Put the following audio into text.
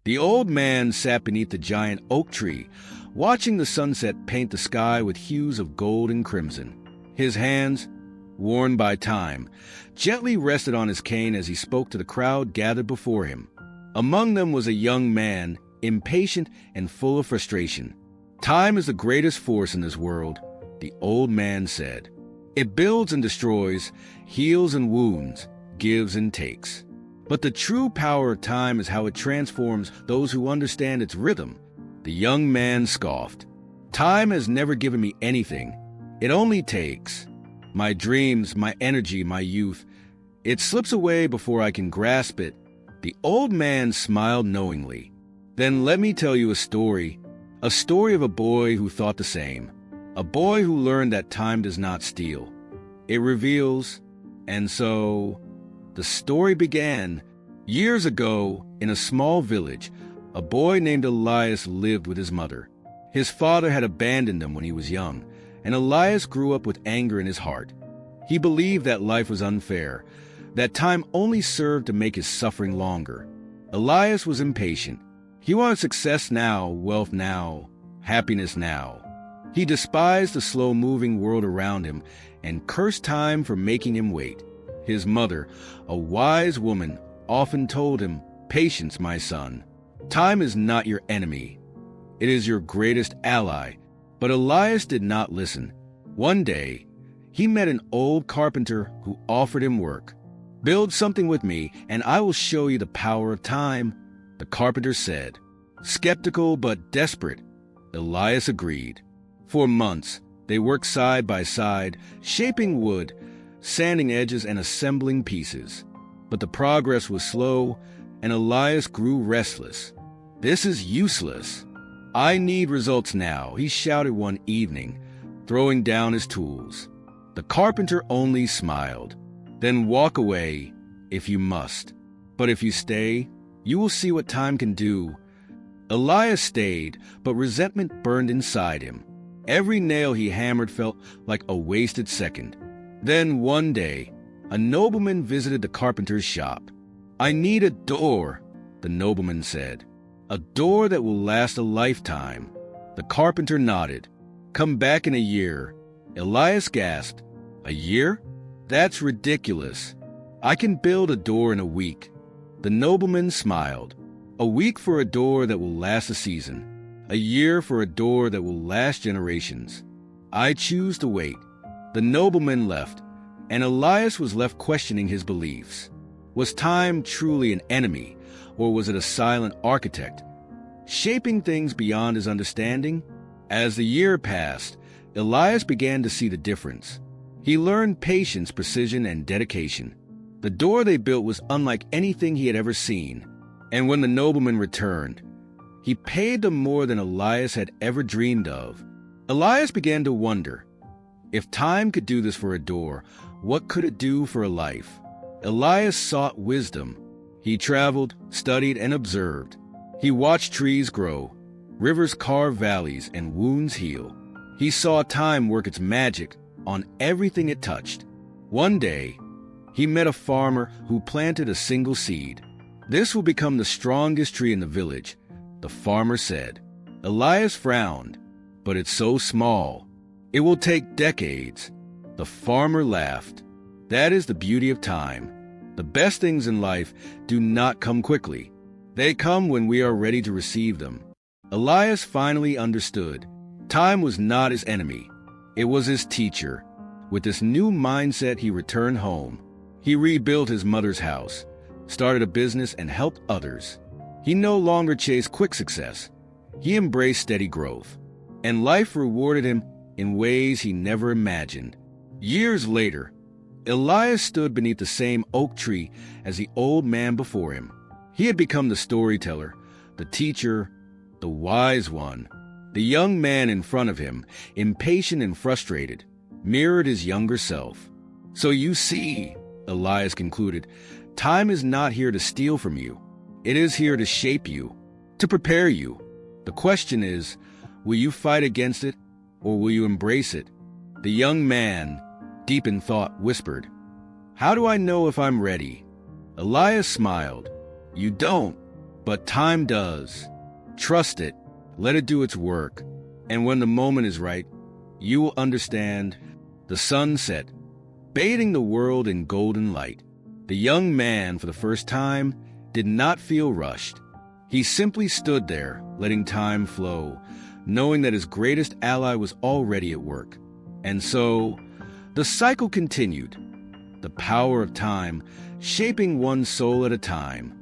The old man sat beneath the giant oak tree, watching the sunset paint the sky with hues of gold and crimson. His hands, worn by time, gently rested on his cane as he spoke to the crowd gathered before him. Among them was a young man, impatient and full of frustration. "Time is the greatest force in this world," the old man said. "It builds and destroys, heals and wounds, gives and takes. But the true power of time is how it transforms those who understand its rhythm." The young man scoffed. "Time has never given me anything. It only takes. My dreams, my energy, my youth. It slips away before I can grasp it." The old man smiled knowingly. "Then let me tell you a story of a boy who thought the same. A boy who learned that time does not steal. It reveals." And so the story began. Years ago, in a small village, a boy named Elias lived with his mother. His father had abandoned him when he was young, and Elias grew up with anger in his heart. He believed that life was unfair, that time only served to make his suffering longer. Elias was impatient. He wanted success now, wealth now, happiness now. He despised the slow-moving world around him and cursed time for making him wait. His mother, a wise woman, often told him, "Patience, my son. Time is not your enemy. It is your greatest ally." But Elias did not listen. One day, he met an old carpenter who offered him work. "Build something with me, and I will show you the power of time," the carpenter said. Skeptical but desperate, Elias agreed. For months, they worked side by side, shaping wood, sanding edges, and assembling pieces. But the progress was slow, and Elias grew restless. "This is useless. I need results now," he shouted one evening, throwing down his tools. The carpenter only smiled. "Then walk away, if you must. But if you stay, you will see what time can do." Elias stayed, but resentment burned inside him. Every nail he hammered felt like a wasted second. Then one day, a nobleman visited the carpenter's shop. "I need a door," the nobleman said. "A door that will last a lifetime." The carpenter nodded. "Come back in a year." Elias gasped. "A year? That's ridiculous. I can build a door in a week." The nobleman smiled. "A week for a door that will last a season. A year for a door that will last generations. I choose to wait." The nobleman left, and Elias was left questioning his beliefs. Was time truly an enemy, or was it a silent architect, shaping things beyond his understanding? As the year passed, Elias began to see the difference. He learned patience, precision, and dedication. The door they built was unlike anything he had ever seen, and when the nobleman returned, he paid them more than Elias had ever dreamed of. Elias began to wonder, if time could do this for a door, what could it do for a life? Elias sought wisdom. He traveled, studied, and observed. He watched trees grow, rivers carve valleys, and wounds heal. He saw time work its magic on everything it touched. One day, he met a farmer who planted a single seed. "This will become the strongest tree in the village," the farmer said. Elias frowned. "But it's so small. It will take decades." The farmer laughed. "That is the beauty of time. The best things in life do not come quickly. They come when we are ready to receive them." Elias finally understood. Time was not his enemy. It was his teacher. With this new mindset, he returned home. He rebuilt his mother's house, started a business, and helped others. He no longer chased quick success. He embraced steady growth. And life rewarded him in ways he never imagined. Years later, Elias stood beneath the same oak tree as the old man before him. He had become the storyteller, the teacher, the wise one. The young man in front of him, impatient and frustrated, mirrored his younger self. "So you see," Elias concluded, "time is not here to steal from you. It is here to shape you, to prepare you. The question is, will you fight against it, or will you embrace it?" The young man, deep in thought, whispered, "How do I know if I'm ready?" Elias smiled. "You don't, But time does. Trust it, let it do its work, and when the moment is right, you will understand. The sun set, bathing the world in golden light. The young man, for the first time, did not feel rushed. He simply stood there, letting time flow, knowing that his greatest ally was already at work. And so, the cycle continued. The power of time, shaping one soul at a time.